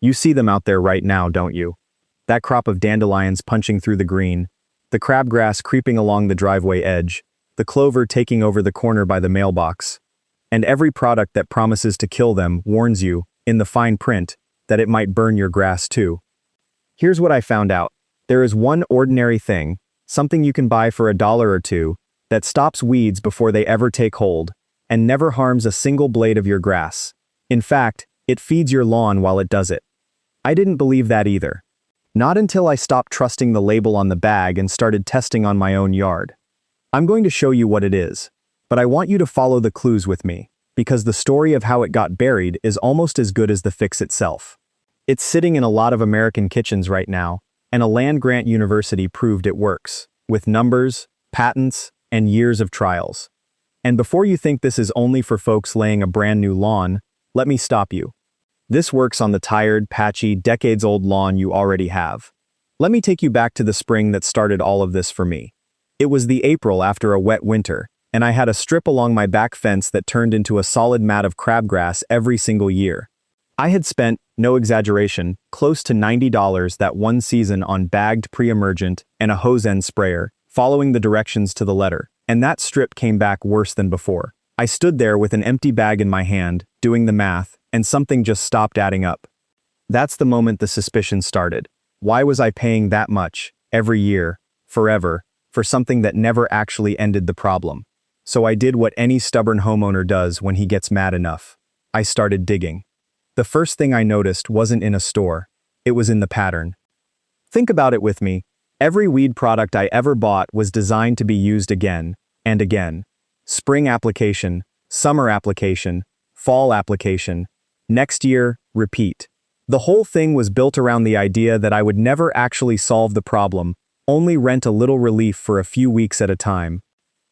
You see them out there right now, don't you? That crop of dandelions punching through the green, the crabgrass creeping along the driveway edge, the clover taking over the corner by the mailbox. And every product that promises to kill them warns you, in the fine print, that it might burn your grass too. Here's what I found out. There is one ordinary thing, something you can buy for $1 or $2, that stops weeds before they ever take hold, and never harms a single blade of your grass. In fact, it feeds your lawn while it does it. I didn't believe that either. Not until I stopped trusting the label on the bag and started testing on my own yard. I'm going to show you what it is, but I want you to follow the clues with me, because the story of how it got buried is almost as good as the fix itself. It's sitting in a lot of American kitchens right now, and a land-grant university proved it works, with numbers, patents, and years of trials. And before you think this is only for folks laying a brand new lawn, let me stop you. This works on the tired, patchy, decades-old lawn you already have. Let me take you back to the spring that started all of this for me. It was the April after a wet winter, and I had a strip along my back fence that turned into a solid mat of crabgrass every single year. I had spent, no exaggeration, close to $90 that one season on bagged pre-emergent and a hose end sprayer, following the directions to the letter, and that strip came back worse than before. I stood there with an empty bag in my hand, doing the math, and something just stopped adding up. That's the moment the suspicion started. Why was I paying that much, every year, forever, for something that never actually ended the problem? So I did what any stubborn homeowner does when he gets mad enough. I started digging. The first thing I noticed wasn't in a store. It was in the pattern. Think about it with me. Every weed product I ever bought was designed to be used again and again. Spring application, summer application, fall application, next year, repeat. The whole thing was built around the idea that I would never actually solve the problem, only rent a little relief for a few weeks at a time.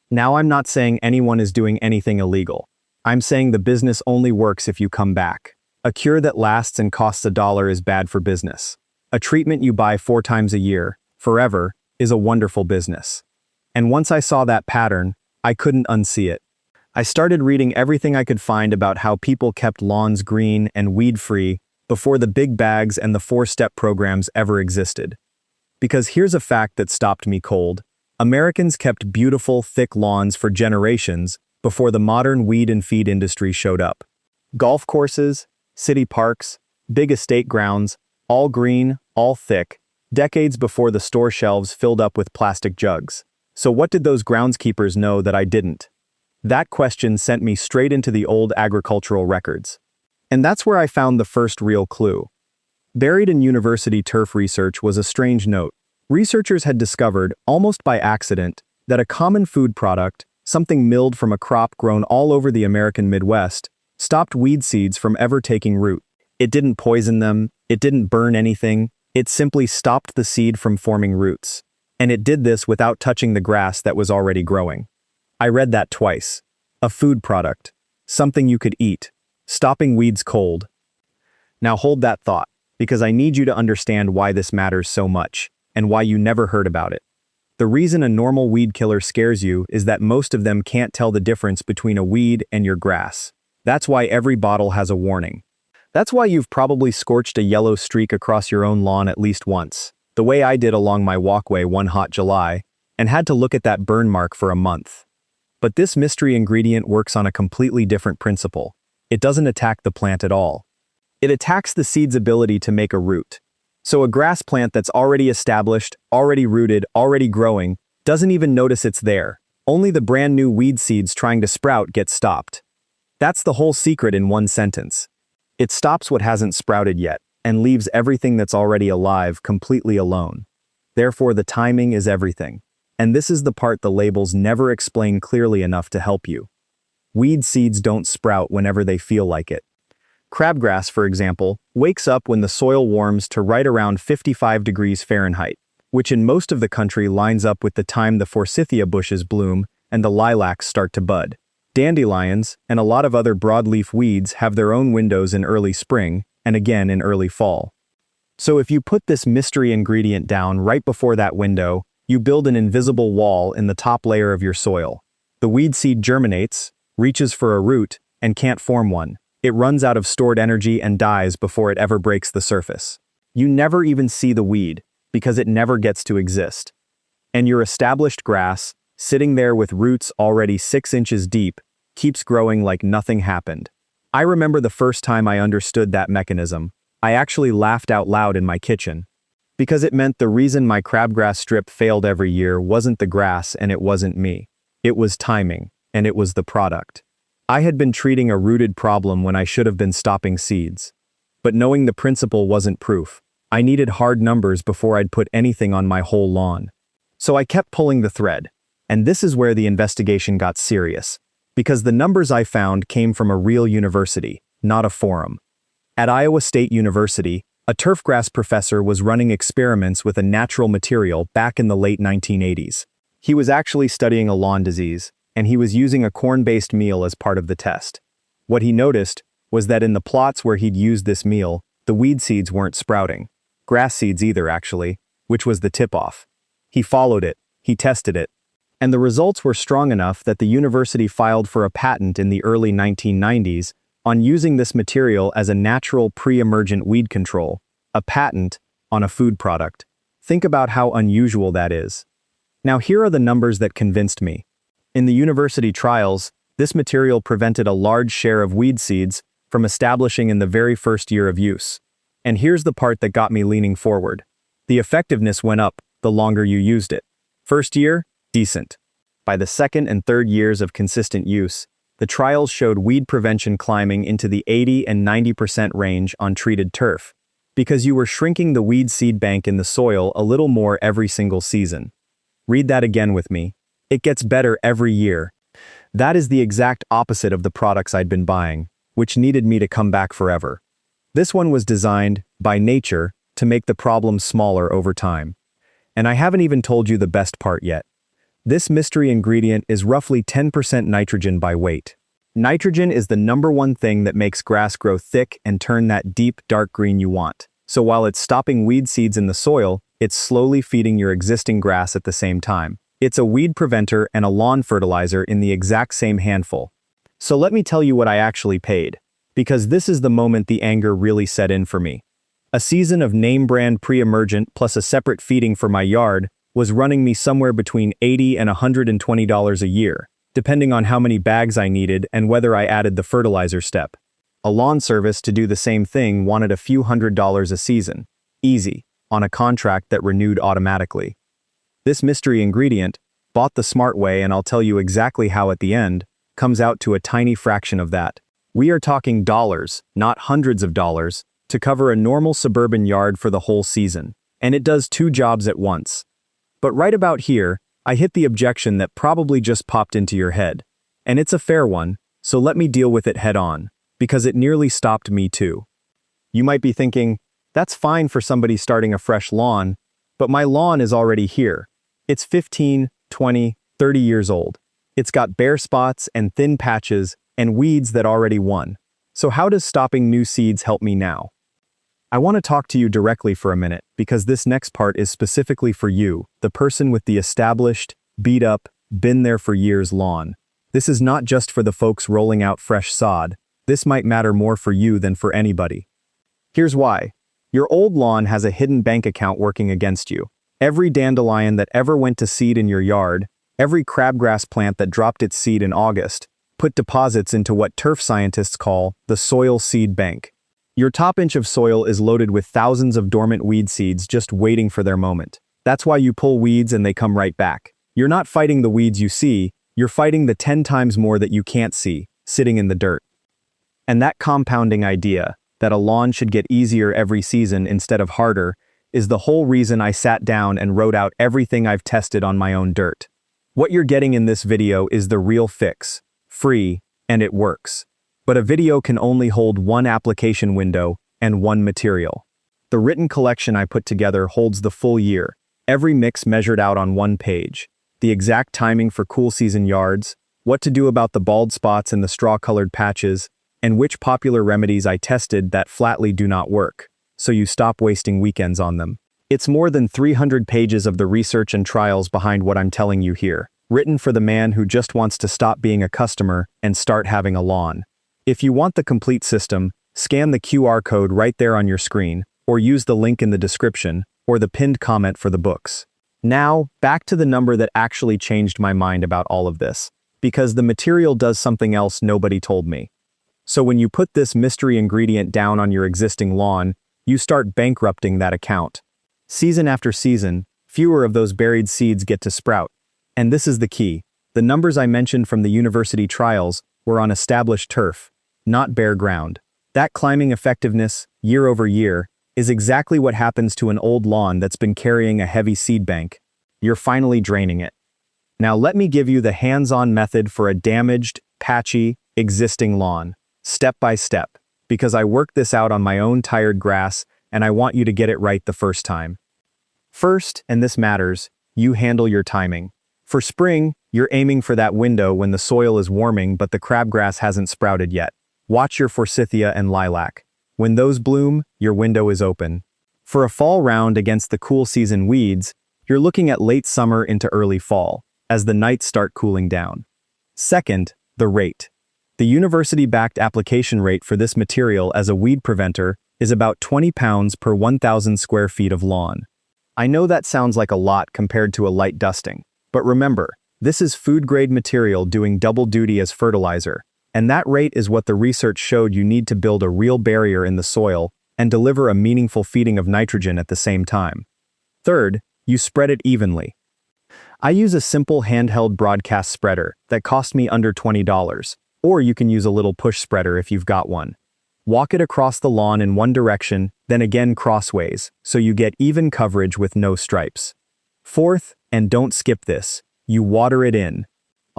Now I'm not saying anyone is doing anything illegal. I'm saying the business only works if you come back. A cure that lasts and costs $1 is bad for business. A treatment you buy 4 times a year, forever, is a wonderful business. And once I saw that pattern, I couldn't unsee it. I started reading everything I could find about how people kept lawns green and weed-free before the big bags and the 4-step programs ever existed. Because here's a fact that stopped me cold. Americans kept beautiful, thick lawns for generations before the modern weed and feed industry showed up. Golf courses, city parks, big estate grounds, all green, all thick, decades before the store shelves filled up with plastic jugs. So what did those groundskeepers know that I didn't? That question sent me straight into the old agricultural records. And that's where I found the first real clue. Buried in university turf research was a strange note. Researchers had discovered, almost by accident, that a common food product, something milled from a crop grown all over the American Midwest, stopped weed seeds from ever taking root. It didn't poison them, it didn't burn anything, it simply stopped the seed from forming roots. And it did this without touching the grass that was already growing. I read that twice. A food product. Something you could eat. Stopping weeds cold. Now hold that thought, because I need you to understand why this matters so much, and why you never heard about it. The reason a normal weed killer scares you is that most of them can't tell the difference between a weed and your grass. That's why every bottle has a warning. That's why you've probably scorched a yellow streak across your own lawn at least once, the way I did along my walkway one hot July, and had to look at that burn mark for a month. But this mystery ingredient works on a completely different principle. It doesn't attack the plant at all. It attacks the seed's ability to make a root. So a grass plant that's already established, already rooted, already growing, doesn't even notice it's there. Only the brand new weed seeds trying to sprout get stopped. That's the whole secret in one sentence. It stops what hasn't sprouted yet, and leaves everything that's already alive completely alone. Therefore, the timing is everything. And this is the part the labels never explain clearly enough to help you. Weed seeds don't sprout whenever they feel like it. Crabgrass, for example, wakes up when the soil warms to right around 55 degrees Fahrenheit, which in most of the country lines up with the time the forsythia bushes bloom and the lilacs start to bud. Dandelions, and a lot of other broadleaf weeds have their own windows in early spring, and again in early fall. So if you put this mystery ingredient down right before that window, you build an invisible wall in the top layer of your soil. The weed seed germinates, reaches for a root, and can't form one. It runs out of stored energy and dies before it ever breaks the surface. You never even see the weed, because it never gets to exist. And your established grass, sitting there with roots already 6 inches deep, keeps growing like nothing happened. I remember the first time I understood that mechanism. I actually laughed out loud in my kitchen. Because it meant the reason my crabgrass strip failed every year wasn't the grass and it wasn't me. It was timing, and it was the product. I had been treating a rooted problem when I should have been stopping seeds. But knowing the principle wasn't proof. I needed hard numbers before I'd put anything on my whole lawn. So I kept pulling the thread. And this is where the investigation got serious. Because the numbers I found came from a real university, not a forum. At Iowa State University, a turfgrass professor was running experiments with a natural material back in the late 1980s. He was actually studying a lawn disease, and he was using a corn-based meal as part of the test. What he noticed was that in the plots where he'd used this meal, the weed seeds weren't sprouting. Grass seeds either, actually, which was the tip-off. He followed it, he tested it, and the results were strong enough that the university filed for a patent in the early 1990s on using this material as a natural pre-emergent weed control, a patent on a food product. Think about how unusual that is. Now here are the numbers that convinced me. In the university trials, this material prevented a large share of weed seeds from establishing in the very first year of use. And here's the part that got me leaning forward. The effectiveness went up the longer you used it. First year, decent. By the second and third years of consistent use, the trials showed weed prevention climbing into the 80 and 90% range on treated turf, because you were shrinking the weed seed bank in the soil a little more every single season. Read that again with me. It gets better every year. That is the exact opposite of the products I'd been buying, which needed me to come back forever. This one was designed, by nature, to make the problem smaller over time. And I haven't even told you the best part yet. This mystery ingredient is roughly 10% nitrogen by weight. Nitrogen is the #1 thing that makes grass grow thick and turn that deep, dark green you want. So while it's stopping weed seeds in the soil, it's slowly feeding your existing grass at the same time. It's a weed preventer and a lawn fertilizer in the exact same handful. So let me tell you what I actually paid. Because this is the moment the anger really set in for me. A season of name-brand pre-emergent plus a separate feeding for my yard was running me somewhere between $80 and $120 a year, depending on how many bags I needed and whether I added the fertilizer step. A lawn service to do the same thing wanted a few $100s a season. Easy, on a contract that renewed automatically. This mystery ingredient, bought the smart way, and I'll tell you exactly how at the end, comes out to a tiny fraction of that. We are talking dollars, not hundreds of dollars, to cover a normal suburban yard for the whole season. And it does 2 jobs at once. But right about here, I hit the objection that probably just popped into your head. And it's a fair one, so let me deal with it head on, because it nearly stopped me too. You might be thinking, that's fine for somebody starting a fresh lawn, but my lawn is already here. It's 15, 20, 30 years old. It's got bare spots and thin patches and weeds that already won. So how does stopping new seeds help me now? I want to talk to you directly for a minute, because this next part is specifically for you, the person with the established, beat up, been there for years lawn. This is not just for the folks rolling out fresh sod. This might matter more for you than for anybody. Here's why. Your old lawn has a hidden bank account working against you. Every dandelion that ever went to seed in your yard, every crabgrass plant that dropped its seed in August, put deposits into what turf scientists call the soil seed bank. Your top inch of soil is loaded with thousands of dormant weed seeds just waiting for their moment. That's why you pull weeds and they come right back. You're not fighting the weeds you see, you're fighting the 10 times more that you can't see, sitting in the dirt. And that compounding idea, that a lawn should get easier every season instead of harder, is the whole reason I sat down and wrote out everything I've tested on my own dirt. What you're getting in this video is the real fix. Free, and it works. But a video can only hold one application window and one material. The written collection I put together holds the full year, every mix measured out on one page, the exact timing for cool season yards, what to do about the bald spots and the straw-colored patches, and which popular remedies I tested that flatly do not work, so you stop wasting weekends on them. It's more than 300 pages of the research and trials behind what I'm telling you here, written for the man who just wants to stop being a customer and start having a lawn. If you want the complete system, scan the QR code right there on your screen, or use the link in the description, or the pinned comment for the books. Now, back to the number that actually changed my mind about all of this, because the material does something else nobody told me. So when you put this mystery ingredient down on your existing lawn, you start bankrupting that account. Season after season, fewer of those buried seeds get to sprout. And this is the key. The numbers I mentioned from the university trials were on established turf, not bare ground. That climbing effectiveness, year over year, is exactly what happens to an old lawn that's been carrying a heavy seed bank. You're finally draining it. Now let me give you the hands-on method for a damaged, patchy, existing lawn, step by step, because I worked this out on my own tired grass and I want you to get it right the first time. First, and this matters, you handle your timing. For spring, you're aiming for that window when the soil is warming but the crabgrass hasn't sprouted yet. Watch your forsythia and lilac. When those bloom, your window is open. For a fall round against the cool season weeds, you're looking at late summer into early fall, as the nights start cooling down. Second, the rate. The university-backed application rate for this material as a weed preventer is about 20 pounds per 1,000 square feet of lawn. I know that sounds like a lot compared to a light dusting, but remember, this is food-grade material doing double duty as fertilizer, and that rate is what the research showed you need to build a real barrier in the soil and deliver a meaningful feeding of nitrogen at the same time. Third, you spread it evenly. I use a simple handheld broadcast spreader that cost me under $20, or you can use a little push spreader if you've got one. Walk it across the lawn in one direction, then again crossways, so you get even coverage with no stripes. Fourth, and don't skip this, you water it in.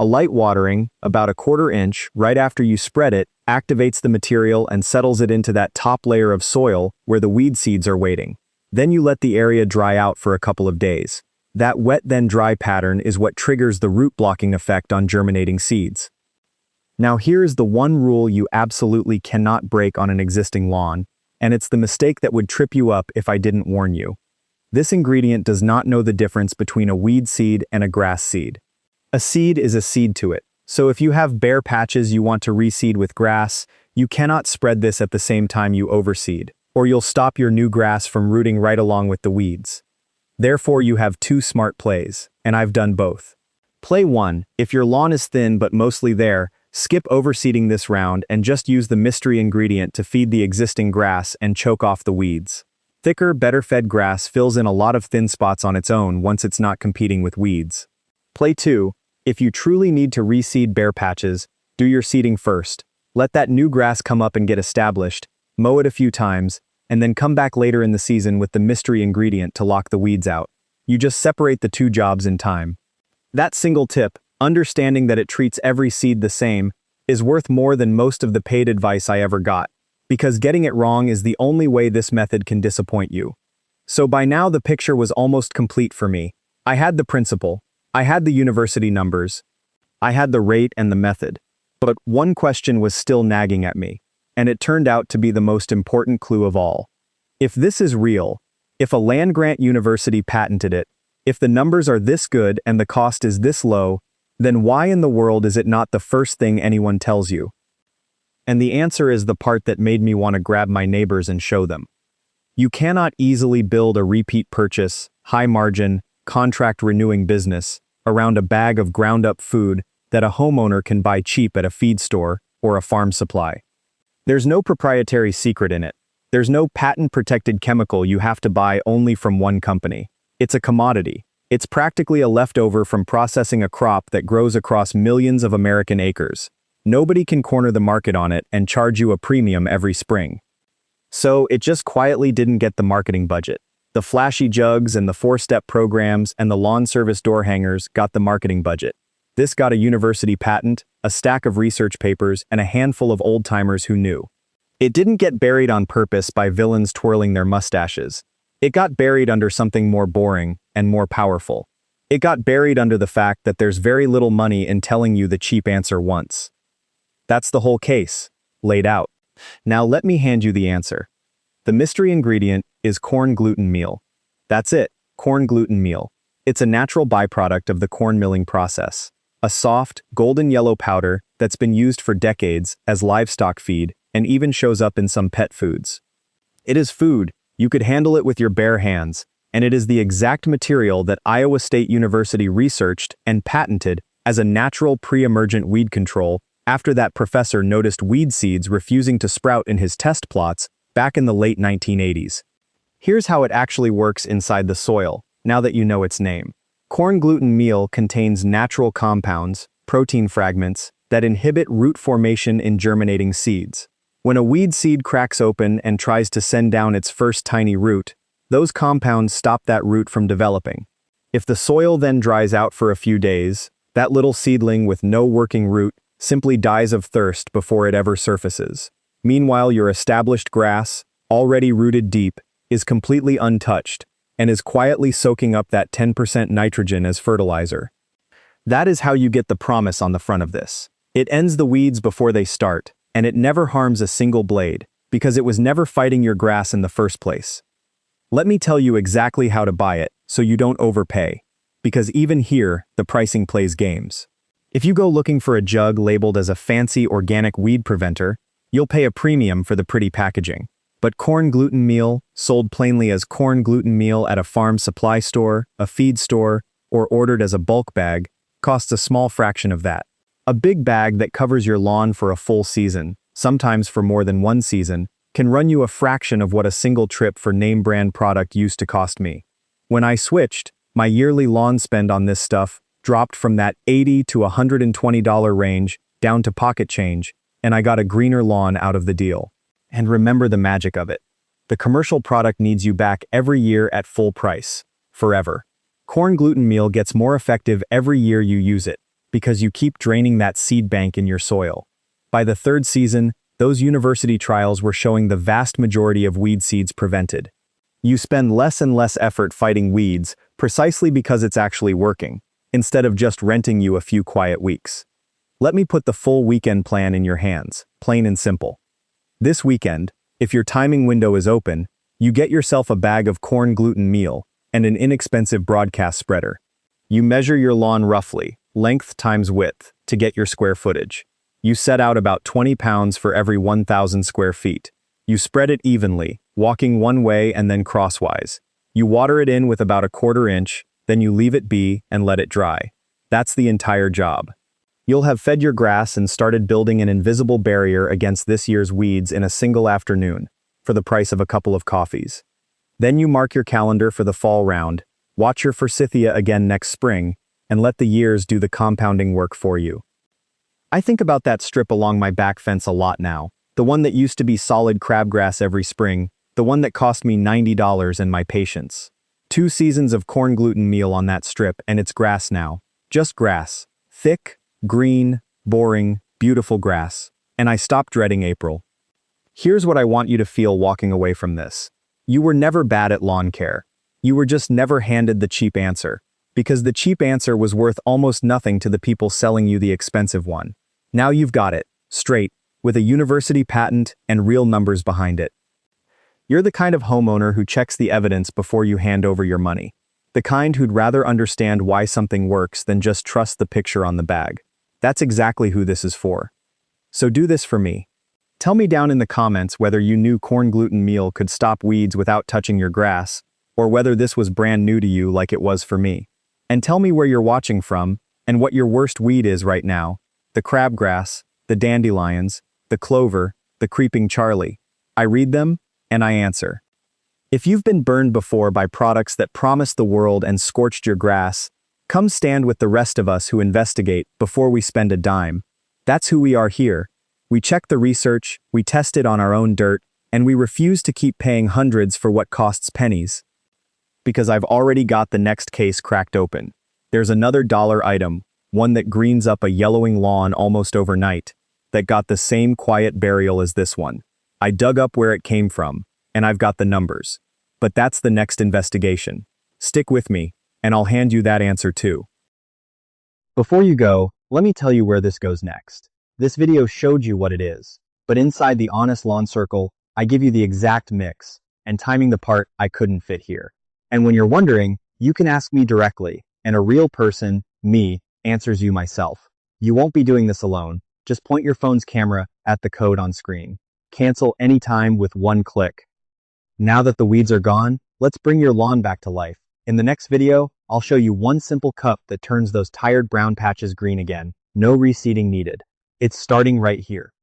A light watering, about a 1/4 inch, right after you spread it, activates the material and settles it into that top layer of soil where the weed seeds are waiting. Then you let the area dry out for a couple of days. That wet then dry pattern is what triggers the root blocking effect on germinating seeds. Now here's the one rule you absolutely cannot break on an existing lawn, and it's the mistake that would trip you up if I didn't warn you. This ingredient does not know the difference between a weed seed and a grass seed. A seed is a seed to it, so if you have bare patches you want to reseed with grass, you cannot spread this at the same time you overseed, or you'll stop your new grass from rooting right along with the weeds. Therefore you have two smart plays, and I've done both. Play 1, if your lawn is thin but mostly there, skip overseeding this round and just use the mystery ingredient to feed the existing grass and choke off the weeds. Thicker, better-fed grass fills in a lot of thin spots on its own once it's not competing with weeds. Play 2, if you truly need to reseed bare patches, do your seeding first. Let that new grass come up and get established, mow it a few times, and then come back later in the season with the mystery ingredient to lock the weeds out. You just separate the two jobs in time. That single tip, understanding that it treats every seed the same, is worth more than most of the paid advice I ever got, because getting it wrong is the only way this method can disappoint you. So by now the picture was almost complete for me. I had the principle, I had the university numbers, I had the rate and the method, but one question was still nagging at me, and it turned out to be the most important clue of all. If this is real, if a land-grant university patented it, if the numbers are this good and the cost is this low, then why in the world is it not the first thing anyone tells you? And the answer is the part that made me want to grab my neighbors and show them. You cannot easily build a repeat purchase, high-margin, contract-renewing business around a bag of ground-up food that a homeowner can buy cheap at a feed store or a farm supply. There's no proprietary secret in it. There's no patent-protected chemical you have to buy only from one company. It's a commodity. It's practically a leftover from processing a crop that grows across millions of American acres. Nobody can corner the market on it and charge you a premium every spring. So it just quietly didn't get the marketing budget. The flashy jugs and the 4-step programs and the lawn service door hangers got the marketing budget. This got a university patent, a stack of research papers, and a handful of old-timers who knew. It didn't get buried on purpose by villains twirling their mustaches. It got buried under something more boring and more powerful. It got buried under the fact that there's very little money in telling you the cheap answer once. That's the whole case, laid out. Now let me hand you the answer. The mystery ingredient is corn gluten meal. That's it, corn gluten meal. It's a natural byproduct of the corn milling process. A soft, golden yellow powder that's been used for decades as livestock feed and even shows up in some pet foods. It is food, you could handle it with your bare hands, and it is the exact material that Iowa State University researched and patented as a natural pre-emergent weed control after that professor noticed weed seeds refusing to sprout in his test plots back in the late 1980s. Here's how it actually works inside the soil, now that you know its name. Corn gluten meal contains natural compounds, protein fragments, that inhibit root formation in germinating seeds. When a weed seed cracks open and tries to send down its first tiny root, those compounds stop that root from developing. If the soil then dries out for a few days, that little seedling with no working root simply dies of thirst before it ever surfaces. Meanwhile, your established grass, already rooted deep, is completely untouched and is quietly soaking up that 10% nitrogen as fertilizer. That is how you get the promise on the front of this. It ends the weeds before they start, and it never harms a single blade, because it was never fighting your grass in the first place. Let me tell you exactly how to buy it, so you don't overpay, because even here, the pricing plays games. If you go looking for a jug labeled as a fancy organic weed preventer, you'll pay a premium for the pretty packaging. But corn gluten meal, sold plainly as corn gluten meal at a farm supply store, a feed store, or ordered as a bulk bag, costs a small fraction of that. A big bag that covers your lawn for a full season, sometimes for more than one season, can run you a fraction of what a single trip for name brand product used to cost me. When I switched, my yearly lawn spend on this stuff dropped from that $80 to $120 range down to pocket change, and I got a greener lawn out of the deal. And remember the magic of it. The commercial product needs you back every year at full price, forever. Corn gluten meal gets more effective every year you use it, because you keep draining that seed bank in your soil. By the third season, those university trials were showing the vast majority of weed seeds prevented. You spend less and less effort fighting weeds precisely because it's actually working, instead of just renting you a few quiet weeks. Let me put the full weekend plan in your hands, plain and simple. This weekend, if your timing window is open, you get yourself a bag of corn gluten meal and an inexpensive broadcast spreader. You measure your lawn roughly, length times width, to get your square footage. You set out about 20 pounds for every 1,000 square feet. You spread it evenly, walking one way and then crosswise. You water it in with about a 1/4 inch, then you leave it be and let it dry. That's the entire job. You'll have fed your grass and started building an invisible barrier against this year's weeds in a single afternoon, for the price of a couple of coffees. Then you mark your calendar for the fall round, watch your forsythia again next spring, and let the years do the compounding work for you. I think about that strip along my back fence a lot now, the one that used to be solid crabgrass every spring, the one that cost me $90 and my patience. 2 seasons of corn gluten meal on that strip and it's grass now. Just grass. Thick, green, boring, beautiful grass. And I stopped dreading April. Here's what I want you to feel walking away from this. You were never bad at lawn care. You were just never handed the cheap answer, because the cheap answer was worth almost nothing to the people selling you the expensive one. Now you've got it, straight, with a university patent and real numbers behind it. You're the kind of homeowner who checks the evidence before you hand over your money. The kind who'd rather understand why something works than just trust the picture on the bag. That's exactly who this is for. So do this for me. Tell me down in the comments whether you knew corn gluten meal could stop weeds without touching your grass, or whether this was brand new to you like it was for me. And tell me where you're watching from, and what your worst weed is right now. The crabgrass, the dandelions, the clover, the creeping Charlie. I read them, and I answer. If you've been burned before by products that promised the world and scorched your grass, come stand with the rest of us who investigate before we spend a dime. That's who we are here. We check the research, we test it on our own dirt, and we refuse to keep paying hundreds for what costs pennies. Because I've already got the next case cracked open. There's another dollar item, one that greens up a yellowing lawn almost overnight, that got the same quiet burial as this one. I dug up where it came from, and I've got the numbers. But that's the next investigation. Stick with me, and I'll hand you that answer too. Before you go, let me tell you where this goes next. This video showed you what it is, but inside the Honest Lawn Circle, I give you the exact mix, and timing the part I couldn't fit here. And when you're wondering, you can ask me directly, and a real person, me, answers you myself. You won't be doing this alone. Just point your phone's camera at the code on screen. Cancel anytime with one click. Now that the weeds are gone, let's bring your lawn back to life. In the next video, I'll show you one simple cup that turns those tired brown patches green again. No reseeding needed. It's starting right here.